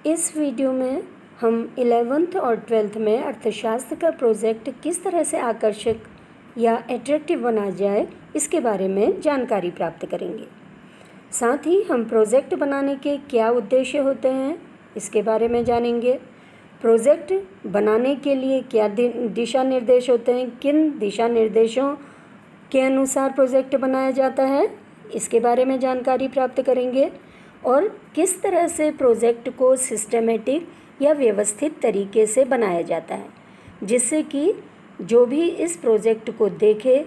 इस वीडियो में हम 11th और 12th में अर्थशास्त्र का प्रोजेक्ट किस तरह से आकर्षक या एट्रैक्टिव बना जाए इसके बारे में जानकारी प्राप्त करेंगे। साथ ही हम प्रोजेक्ट बनाने के क्या उद्देश्य होते हैं इसके बारे में जानेंगे। प्रोजेक्ट बनाने के लिए क्या दिशा निर्देश होते हैं, किन दिशा निर्देशों के अनुसार प्रोजेक्ट बनाया जाता है इसके बारे में जानकारी प्राप्त करेंगे और किस तरह से प्रोजेक्ट को सिस्टमेटिक या व्यवस्थित तरीके से बनाया जाता है, जिससे कि जो भी इस प्रोजेक्ट को देखे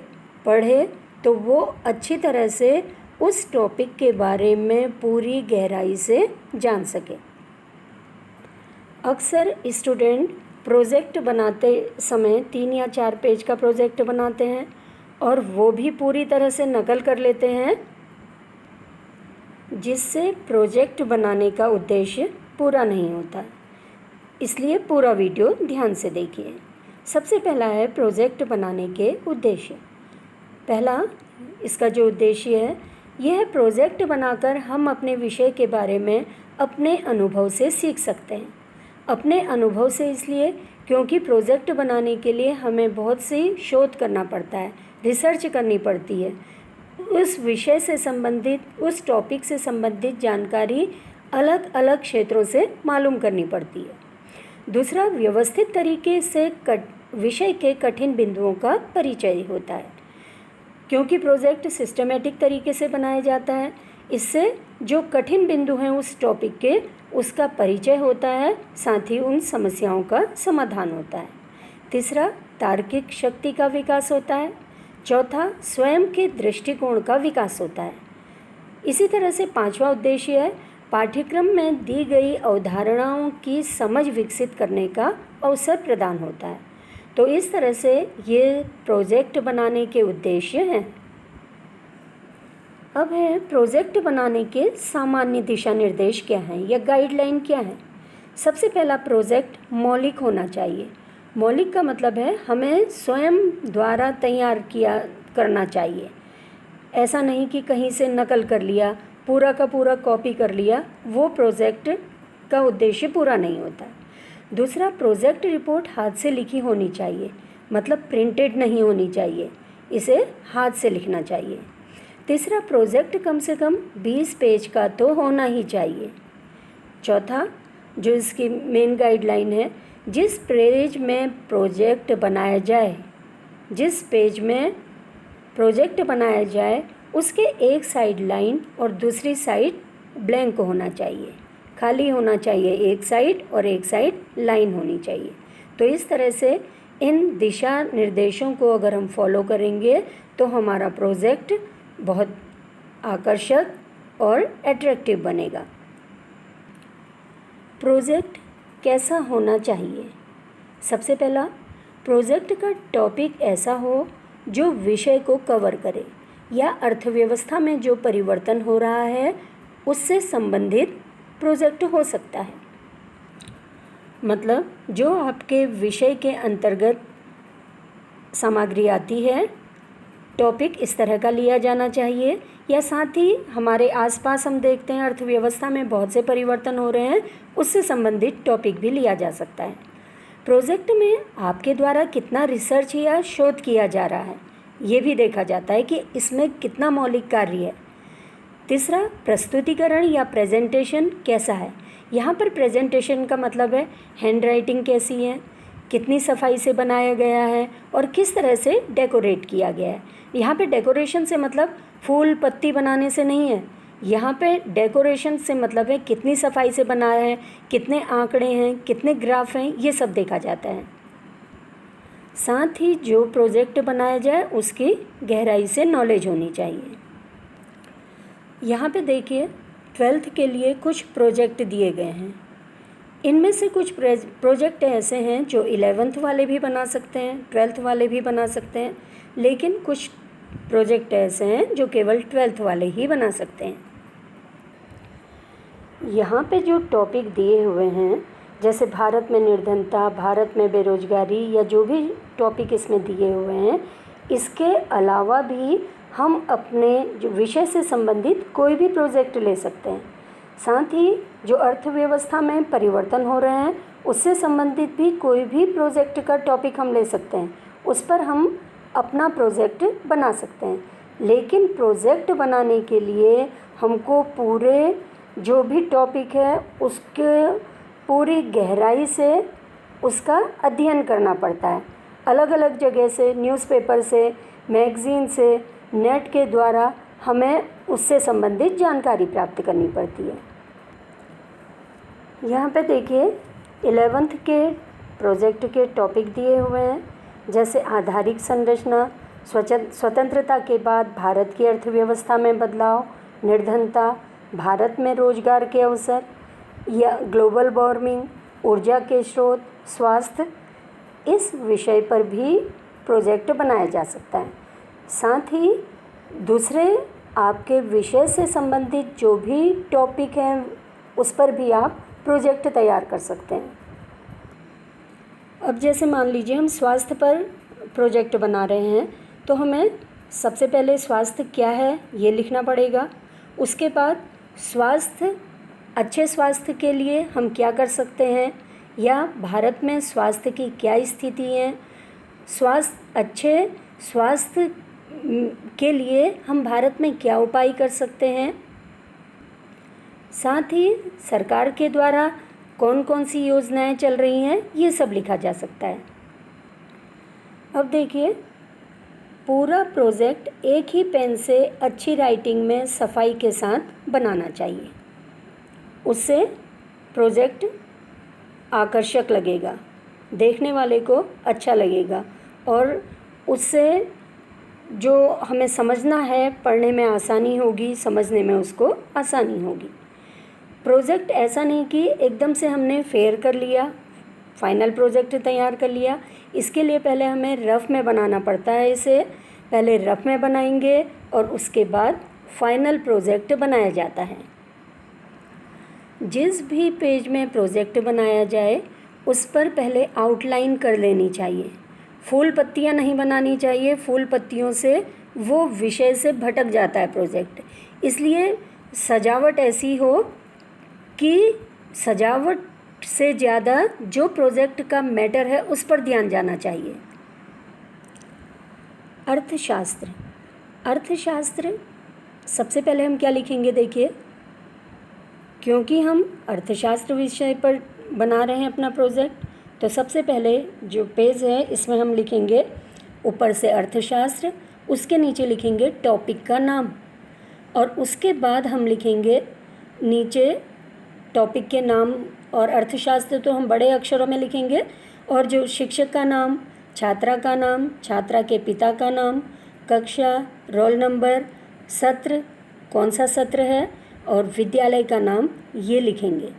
पढ़े तो वो अच्छी तरह से उस टॉपिक के बारे में पूरी गहराई से जान सके। अक्सर स्टूडेंट प्रोजेक्ट बनाते समय 3 या 4 पेज का प्रोजेक्ट बनाते हैं और वो भी पूरी तरह से नकल कर लेते हैं, जिससे प्रोजेक्ट बनाने का उद्देश्य पूरा नहीं होता। इसलिए पूरा वीडियो ध्यान से देखिए। सबसे पहला है प्रोजेक्ट बनाने के उद्देश्य। पहला इसका जो उद्देश्य है यह प्रोजेक्ट बनाकर हम अपने विषय के बारे में अपने अनुभव से सीख सकते हैं। अपने अनुभव से इसलिए क्योंकि प्रोजेक्ट बनाने के लिए हमें बहुत सी शोध करना पड़ता है, रिसर्च करनी पड़ती है। उस विषय से संबंधित, उस टॉपिक से संबंधित जानकारी अलग अलग क्षेत्रों से मालूम करनी पड़ती है। दूसरा, व्यवस्थित तरीके से विषय के कठिन बिंदुओं का परिचय होता है, क्योंकि प्रोजेक्ट सिस्टमेटिक तरीके से बनाया जाता है। इससे जो कठिन बिंदु हैं उस टॉपिक के, उसका परिचय होता है, साथ ही उन समस्याओं का समाधान होता है। तीसरा, तार्किक शक्ति का विकास होता है। चौथा, स्वयं के दृष्टिकोण का विकास होता है। इसी तरह से 5वां उद्देश्य है पाठ्यक्रम में दी गई अवधारणाओं की समझ विकसित करने का अवसर प्रदान होता है। तो इस तरह से ये प्रोजेक्ट बनाने के उद्देश्य हैं। अब है प्रोजेक्ट बनाने के सामान्य दिशा निर्देश क्या हैं या गाइडलाइन क्या है। सबसे पहला, प्रोजेक्ट मौलिक होना चाहिए। मौलिक का मतलब है हमें स्वयं द्वारा तैयार करना चाहिए। ऐसा नहीं कि कहीं से नकल कर लिया, पूरा का पूरा कॉपी कर लिया, वो प्रोजेक्ट का उद्देश्य पूरा नहीं होता। दूसरा, प्रोजेक्ट रिपोर्ट हाथ से लिखी होनी चाहिए, मतलब प्रिंटेड नहीं होनी चाहिए, इसे हाथ से लिखना चाहिए। तीसरा, प्रोजेक्ट कम से कम 20 पेज का तो होना ही चाहिए। चौथा, जो इसकी मेन गाइडलाइन है, जिस पेज में प्रोजेक्ट बनाया जाए, जिस पेज में प्रोजेक्ट बनाया जाए उसके एक साइड लाइन और दूसरी साइड ब्लैंक होना चाहिए, खाली होना चाहिए एक साइड और एक साइड लाइन होनी चाहिए। तो इस तरह से इन दिशा निर्देशों को अगर हम फॉलो करेंगे तो हमारा प्रोजेक्ट बहुत आकर्षक और एट्रैक्टिव बनेगा। प्रोजेक्ट कैसा होना चाहिए? सबसे पहला, प्रोजेक्ट का टॉपिक ऐसा हो जो विषय को कवर करे या अर्थव्यवस्था में जो परिवर्तन हो रहा है उससे संबंधित प्रोजेक्ट हो सकता है। मतलब जो आपके विषय के अंतर्गत सामग्री आती है, टॉपिक इस तरह का लिया जाना चाहिए। या साथ ही हमारे आसपास हम देखते हैं अर्थव्यवस्था में बहुत से परिवर्तन हो रहे हैं, उससे संबंधित टॉपिक भी लिया जा सकता है। प्रोजेक्ट में आपके द्वारा कितना रिसर्च या शोध किया जा रहा है ये भी देखा जाता है कि इसमें कितना मौलिक कार्य है। तीसरा, प्रस्तुतिकरण या प्रेजेंटेशन कैसा है। यहाँ पर प्रेजेंटेशन का मतलब है हैंड राइटिंग कैसी है, कितनी सफाई से बनाया गया है और किस तरह से डेकोरेट किया गया है। यहाँ पे डेकोरेशन से मतलब फूल पत्ती बनाने से नहीं है। यहाँ पे डेकोरेशन से मतलब है कितनी सफाई से बनाया है, कितने आंकड़े हैं, कितने ग्राफ हैं, ये सब देखा जाता है। साथ ही जो प्रोजेक्ट बनाया जाए उसकी गहराई से नॉलेज होनी चाहिए। यहाँ पे देखिए 12th के लिए कुछ प्रोजेक्ट दिए गए हैं। इनमें से कुछ प्रोजेक्ट ऐसे हैं जो 11th वाले भी बना सकते हैं, 12th वाले भी बना सकते हैं, लेकिन कुछ प्रोजेक्ट ऐसे हैं जो केवल 12th वाले ही बना सकते हैं। यहाँ पे जो टॉपिक दिए हुए हैं, जैसे भारत में निर्धनता, भारत में बेरोजगारी, या जो भी टॉपिक इसमें दिए हुए हैं, इसके अलावा भी हम अपने जो विषय से संबंधित कोई भी प्रोजेक्ट ले सकते हैं। साथ ही जो अर्थव्यवस्था में परिवर्तन हो रहे हैं उससे संबंधित भी कोई भी प्रोजेक्ट का टॉपिक हम ले सकते हैं, उस पर हम अपना प्रोजेक्ट बना सकते हैं। लेकिन प्रोजेक्ट बनाने के लिए हमको पूरे जो भी टॉपिक है उसके पूरी गहराई से उसका अध्ययन करना पड़ता है। अलग अलग जगह से, न्यूज़पेपर से, मैगज़ीन से, नेट के द्वारा हमें उससे संबंधित जानकारी प्राप्त करनी पड़ती है। यहाँ पे देखिए 11th के प्रोजेक्ट के टॉपिक दिए हुए हैं, जैसे आधारिक संरचना, स्वतंत्रता के बाद भारत की अर्थव्यवस्था में बदलाव, निर्धनता, भारत में रोजगार के अवसर या ग्लोबल वार्मिंग, ऊर्जा के स्रोत, स्वास्थ्य, इस विषय पर भी प्रोजेक्ट बनाया जा सकता है। साथ ही दूसरे आपके विषय से संबंधित जो भी टॉपिक हैं उस पर भी आप प्रोजेक्ट तैयार कर सकते हैं। अब जैसे मान लीजिए हम स्वास्थ्य पर प्रोजेक्ट बना रहे हैं, तो हमें सबसे पहले स्वास्थ्य क्या है ये लिखना पड़ेगा। उसके बाद अच्छे स्वास्थ्य के लिए हम क्या कर सकते हैं, या भारत में स्वास्थ्य की क्या स्थिति है, अच्छे स्वास्थ्य के लिए हम भारत में क्या उपाय कर सकते हैं। साथ ही सरकार के द्वारा कौन कौन सी योजनाएं चल रही हैं, ये सब लिखा जा सकता है। अब देखिए, पूरा प्रोजेक्ट एक ही पेन से अच्छी राइटिंग में सफाई के साथ बनाना चाहिए। उससे प्रोजेक्ट आकर्षक लगेगा, देखने वाले को अच्छा लगेगा और उससे जो हमें समझना है पढ़ने में आसानी होगी, समझने में उसको आसानी होगी। प्रोजेक्ट ऐसा नहीं कि एकदम से हमने फेयर कर लिया, फाइनल प्रोजेक्ट तैयार कर लिया। इसके लिए पहले हमें रफ़ में बनाना पड़ता है। इसे पहले रफ़ में बनाएंगे और उसके बाद फाइनल प्रोजेक्ट बनाया जाता है। जिस भी पेज में प्रोजेक्ट बनाया जाए उस पर पहले आउटलाइन कर लेनी चाहिए। फूल पत्तियाँ नहीं बनानी चाहिए, फूल पत्तियों से वो विषय से भटक जाता है प्रोजेक्ट। इसलिए सजावट ऐसी हो कि सजावट से ज़्यादा जो प्रोजेक्ट का मैटर है उस पर ध्यान जाना चाहिए। अर्थशास्त्र सबसे पहले हम क्या लिखेंगे, देखिए, क्योंकि हम अर्थशास्त्र विषय पर बना रहे हैं अपना प्रोजेक्ट, तो सबसे पहले जो पेज है इसमें हम लिखेंगे ऊपर से अर्थशास्त्र, उसके नीचे लिखेंगे टॉपिक का नाम और उसके बाद हम लिखेंगे नीचे टॉपिक के नाम। और अर्थशास्त्र तो हम बड़े अक्षरों में लिखेंगे और जो शिक्षक का नाम, छात्रा का नाम, छात्रा के पिता का नाम, कक्षा, रोल नंबर, सत्र, कौन सा सत्र है और विद्यालय का नाम, ये लिखेंगे।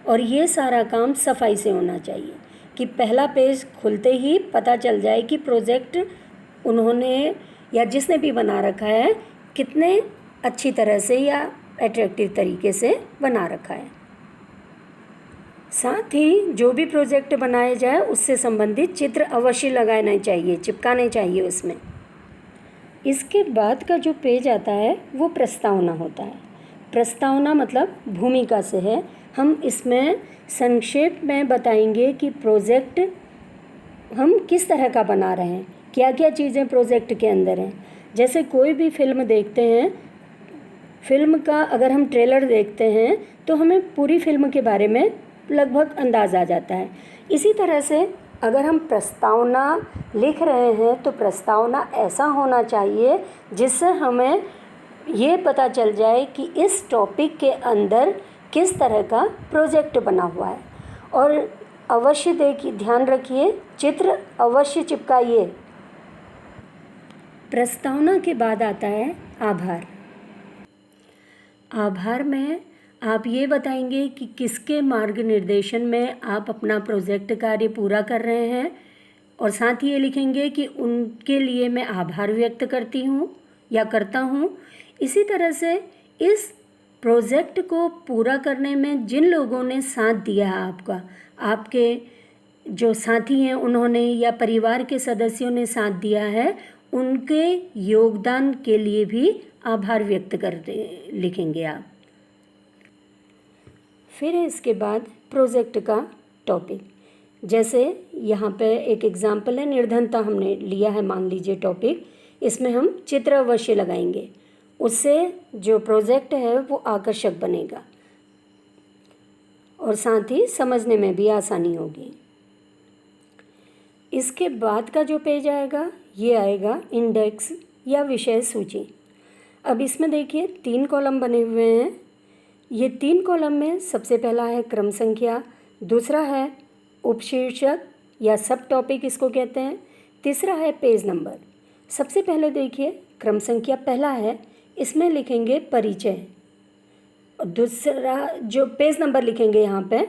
और ये सारा काम सफाई से होना चाहिए कि पहला पेज खुलते ही पता चल जाए कि प्रोजेक्ट उन्होंने या जिसने भी बना रखा है कितने अच्छी तरह से या अट्रैक्टिव तरीके से बना रखा है। साथ ही जो भी प्रोजेक्ट बनाया जाए उससे संबंधित चित्र अवश्य लगाने चाहिए, चिपकाने चाहिए उसमें। इसके बाद का जो पेज आता है वो प्रस्तावना होता है। प्रस्तावना मतलब भूमिका से है। हम इसमें संक्षेप में बताएंगे कि प्रोजेक्ट हम किस तरह का बना रहे हैं, क्या क्या चीज़ें प्रोजेक्ट के अंदर हैं। जैसे कोई भी फिल्म देखते हैं, फिल्म का अगर हम ट्रेलर देखते हैं तो हमें पूरी फिल्म के बारे में लगभग अंदाज़ आ जाता है। इसी तरह से अगर हम प्रस्तावना लिख रहे हैं तो प्रस्तावना ऐसा होना चाहिए जिससे हमें ये पता चल जाए कि इस टॉपिक के अंदर किस तरह का प्रोजेक्ट बना हुआ है। और अवश्य ध्यान रखिए, चित्र अवश्य चिपकाइए। प्रस्तावना के बाद आता है आभार। आभार में आप ये बताएंगे कि किसके मार्गनिर्देशन में आप अपना प्रोजेक्ट कार्य पूरा कर रहे हैं और साथ ही ये लिखेंगे कि उनके लिए मैं आभार व्यक्त करती हूँ या करता हूँ। इसी तरह से इस प्रोजेक्ट को पूरा करने में जिन लोगों ने साथ दिया है आपके जो साथी हैं उन्होंने या परिवार के सदस्यों ने साथ दिया है, उनके योगदान के लिए भी आभार व्यक्त लिखेंगे आप। फिर है इसके बाद प्रोजेक्ट का टॉपिक। जैसे यहाँ पे एक एग्जाम्पल है, निर्धनता हमने लिया है मान लीजिए टॉपिक, इसमें हम चित्र अवश्य लगाएंगे, उससे जो प्रोजेक्ट है वो आकर्षक बनेगा और साथ ही समझने में भी आसानी होगी। इसके बाद का जो पेज आएगा ये आएगा इंडेक्स या विषय सूची। अब इसमें देखिए 3 कॉलम बने हुए हैं। ये 3 कॉलम में सबसे पहला है क्रम संख्या, दूसरा है उपशीर्षक या सब टॉपिक इसको कहते हैं, तीसरा है पेज नंबर। सबसे पहले देखिए क्रम संख्या पहला है, इसमें लिखेंगे परिचय, और दूसरा जो पेज नंबर लिखेंगे यहाँ पे।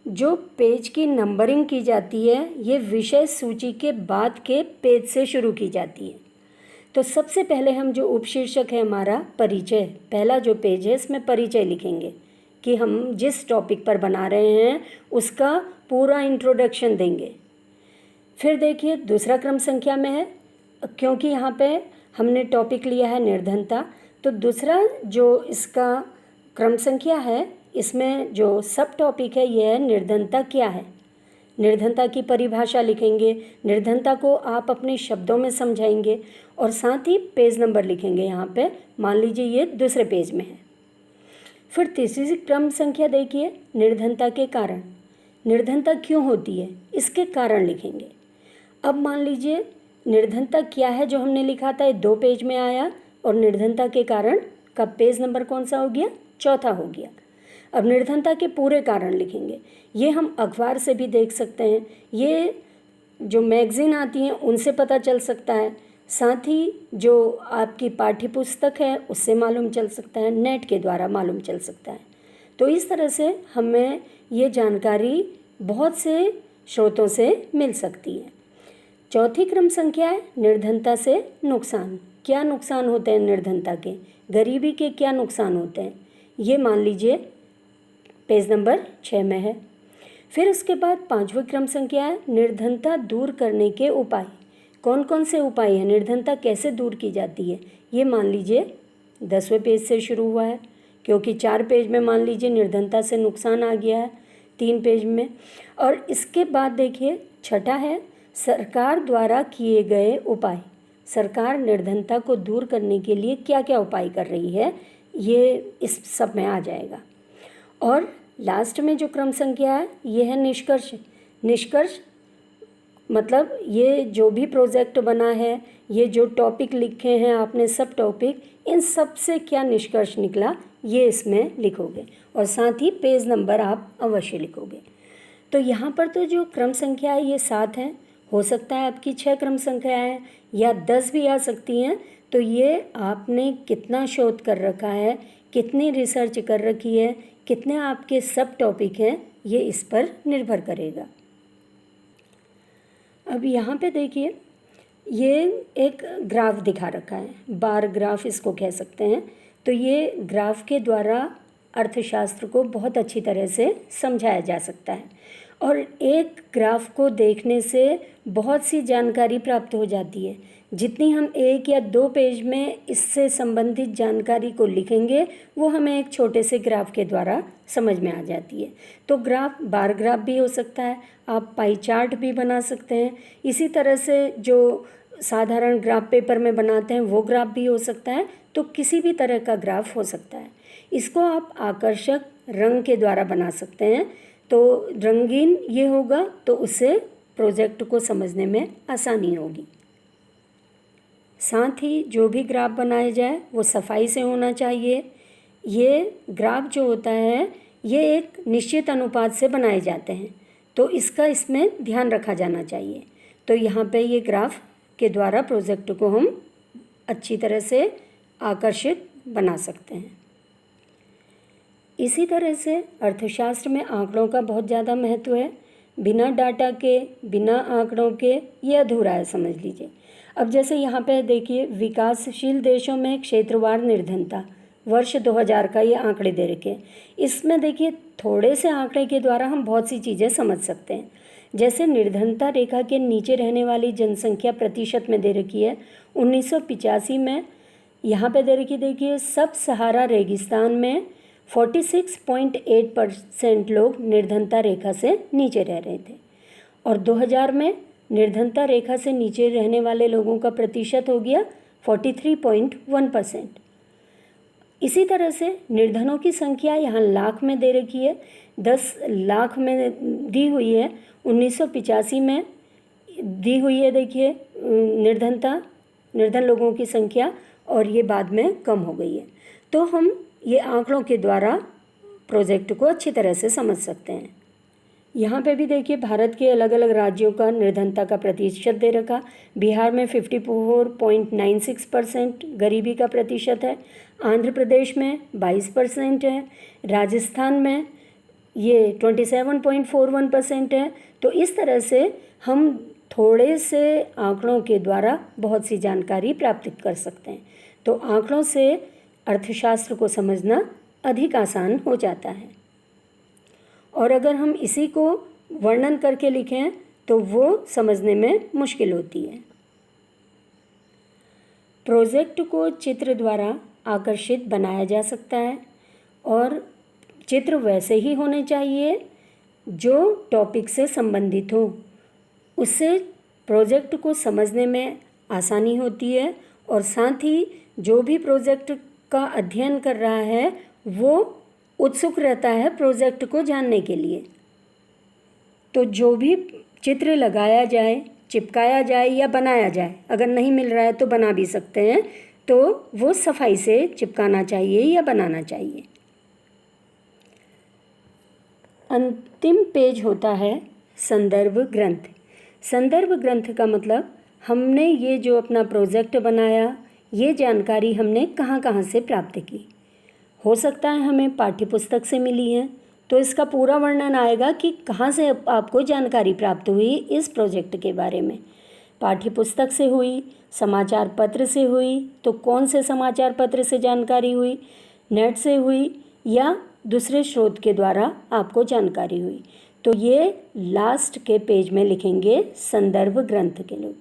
जो पेज की नंबरिंग की जाती है ये विषय सूची के बाद के पेज से शुरू की जाती है। तो सबसे पहले हम जो उपशीर्षक है हमारा परिचय, पहला जो पेज है इसमें परिचय लिखेंगे कि हम जिस टॉपिक पर बना रहे हैं उसका पूरा इंट्रोडक्शन देंगे। फिर देखिए दूसरा क्रम संख्या में है, क्योंकि यहाँ पे हमने टॉपिक लिया है निर्धनता, तो दूसरा जो इसका क्रम संख्या है इसमें जो सब टॉपिक है यह है निर्धनता क्या है। निर्धनता की परिभाषा लिखेंगे, निर्धनता को आप अपने शब्दों में समझाएंगे और साथ ही पेज नंबर लिखेंगे। यहाँ पे मान लीजिए ये दूसरे पेज में है। फिर तीसरी क्रम संख्या देखिए निर्धनता के कारण, निर्धनता क्यों होती है इसके कारण लिखेंगे। अब मान लीजिए निर्धनता क्या है जो हमने लिखा था 2 पेज में आया, और निर्धनता के कारण का पेज नंबर कौन सा हो गया, चौथा हो गया। अब निर्धनता के पूरे कारण लिखेंगे। ये हम अखबार से भी देख सकते हैं, ये जो मैगज़ीन आती हैं उनसे पता चल सकता है, साथ ही जो आपकी पाठ्य पुस्तक है उससे मालूम चल सकता है, नेट के द्वारा मालूम चल सकता है। तो इस तरह से हमें ये जानकारी बहुत से स्रोतों से मिल सकती है। चौथी क्रम संख्या है निर्धनता से नुकसान। क्या नुकसान होते हैं निर्धनता के, गरीबी के क्या नुकसान होते हैं, ये मान लीजिए पेज नंबर 6 में है। फिर उसके बाद 5वीं क्रम संख्या है निर्धनता दूर करने के उपाय। कौन कौन से उपाय हैं, निर्धनता कैसे दूर की जाती है, ये मान लीजिए 10वें पेज से शुरू हुआ है, क्योंकि 4 पेज में मान लीजिए निर्धनता से नुकसान आ गया है, 3 पेज में। और इसके बाद देखिए छठा है सरकार द्वारा किए गए उपाय। सरकार निर्धनता को दूर करने के लिए क्या क्या उपाय कर रही है, ये इस सब में आ जाएगा। और लास्ट में जो क्रम संख्या है ये है निष्कर्ष। निष्कर्ष मतलब ये जो भी प्रोजेक्ट बना है, ये जो टॉपिक लिखे हैं आपने सब टॉपिक, इन सब से क्या निष्कर्ष निकला ये इसमें लिखोगे, और साथ ही पेज नंबर आप अवश्य लिखोगे। तो यहाँ पर तो जो क्रम संख्या है ये 7 है, हो सकता है आपकी 6 क्रम संख्याएँ या 10 भी आ सकती हैं। तो ये आपने कितना शोध कर रखा है, कितनी रिसर्च कर रखी है, कितने आपके सब टॉपिक हैं, ये इस पर निर्भर करेगा। अब यहाँ पे देखिए ये एक ग्राफ दिखा रखा है, बार ग्राफ इसको कह सकते हैं। तो ये ग्राफ के द्वारा अर्थशास्त्र को बहुत अच्छी तरह से समझाया जा सकता है, और एक ग्राफ को देखने से बहुत सी जानकारी प्राप्त हो जाती है। जितनी हम 1 या 2 पेज में इससे संबंधित जानकारी को लिखेंगे वो हमें एक छोटे से ग्राफ के द्वारा समझ में आ जाती है। तो ग्राफ बार ग्राफ भी हो सकता है, आप पाई चार्ट भी बना सकते हैं। इसी तरह से जो साधारण ग्राफ पेपर में बनाते हैं वो ग्राफ भी हो सकता है। तो किसी भी तरह का ग्राफ हो सकता है। इसको आप आकर्षक रंग के द्वारा बना सकते हैं, तो रंगीन ये होगा तो उससे प्रोजेक्ट को समझने में आसानी होगी। साथ ही जो भी ग्राफ बनाया जाए वो सफाई से होना चाहिए। ये ग्राफ जो होता है ये एक निश्चित अनुपात से बनाए जाते हैं, तो इसका इसमें ध्यान रखा जाना चाहिए। तो यहाँ पे ये ग्राफ के द्वारा प्रोजेक्ट को हम अच्छी तरह से आकर्षित बना सकते हैं। इसी तरह से अर्थशास्त्र में आंकड़ों का बहुत ज़्यादा महत्व है। बिना डाटा के, बिना आंकड़ों के ये अधूरा है, समझ लीजिए। अब जैसे यहाँ पे देखिए विकासशील देशों में क्षेत्रवार निर्धनता वर्ष 2000 का ये आंकड़े दे रखे हैं। इसमें देखिए थोड़े से आंकड़े के द्वारा हम बहुत सी चीज़ें समझ सकते हैं। जैसे निर्धनता रेखा के नीचे रहने वाली जनसंख्या प्रतिशत में दे रखी है 1985 में। यहाँ पे दे रखी देखिए सब सहारा रेगिस्तान में 46.8% लोग निर्धनता रेखा से नीचे रह रहे थे और 2000 में निर्धनता रेखा से नीचे रहने वाले लोगों का प्रतिशत हो गया 43.1%। इसी तरह से निर्धनों की संख्या यहाँ लाख में दे रखी है, 10 लाख में दी हुई है। 1985 में दी हुई है, देखिए निर्धन लोगों की संख्या, और ये बाद में कम हो गई है। तो हम ये आंकड़ों के द्वारा प्रोजेक्ट को अच्छी तरह से समझ सकते हैं। यहाँ पे भी देखिए भारत के अलग अलग राज्यों का निर्धनता का प्रतिशत दे रखा। बिहार में 54.96% गरीबी का प्रतिशत है, आंध्र प्रदेश में 22% है, राजस्थान में ये 27.41% है। तो इस तरह से हम थोड़े से आंकड़ों के द्वारा बहुत सी जानकारी प्राप्त कर सकते हैं। तो आंकड़ों से अर्थशास्त्र को समझना अधिक आसान हो जाता है, और अगर हम इसी को वर्णन करके लिखें तो वो समझने में मुश्किल होती है। प्रोजेक्ट को चित्र द्वारा आकर्षित बनाया जा सकता है, और चित्र वैसे ही होने चाहिए जो टॉपिक से संबंधित हो। उससे प्रोजेक्ट को समझने में आसानी होती है, और साथ ही जो भी प्रोजेक्ट का अध्ययन कर रहा है वो उत्सुक रहता है प्रोजेक्ट को जानने के लिए। तो जो भी चित्र लगाया जाए, चिपकाया जाए या बनाया जाए, अगर नहीं मिल रहा है तो बना भी सकते हैं, तो वो सफाई से चिपकाना चाहिए या बनाना चाहिए। अंतिम पेज होता है संदर्भ ग्रंथ। संदर्भ ग्रंथ का मतलब हमने ये जो अपना प्रोजेक्ट बनाया, ये जानकारी हमने कहाँ कहाँ से प्राप्त की। हो सकता है हमें पाठ्यपुस्तक से मिली है, तो इसका पूरा वर्णन आएगा कि कहाँ से आपको जानकारी प्राप्त हुई इस प्रोजेक्ट के बारे में। पाठ्यपुस्तक से हुई, समाचार पत्र से हुई, तो कौन से समाचार पत्र से जानकारी हुई, नेट से हुई या दूसरे स्रोत के द्वारा आपको जानकारी हुई। तो ये लास्ट के पेज में लिखेंगे संदर्भ ग्रंथ के लोग।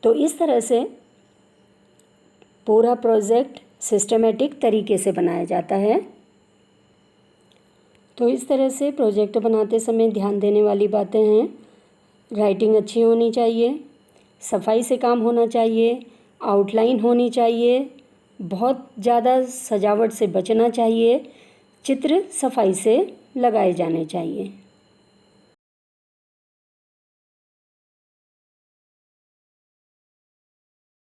तो इस तरह से पूरा प्रोजेक्ट सिस्टमेटिक तरीके से बनाया जाता है। तो इस तरह से प्रोजेक्ट बनाते समय ध्यान देने वाली बातें हैं, राइटिंग अच्छी होनी चाहिए, सफाई से काम होना चाहिए, आउटलाइन होनी चाहिए, बहुत ज़्यादा सजावट से बचना चाहिए, चित्र सफाई से लगाए जाने चाहिए।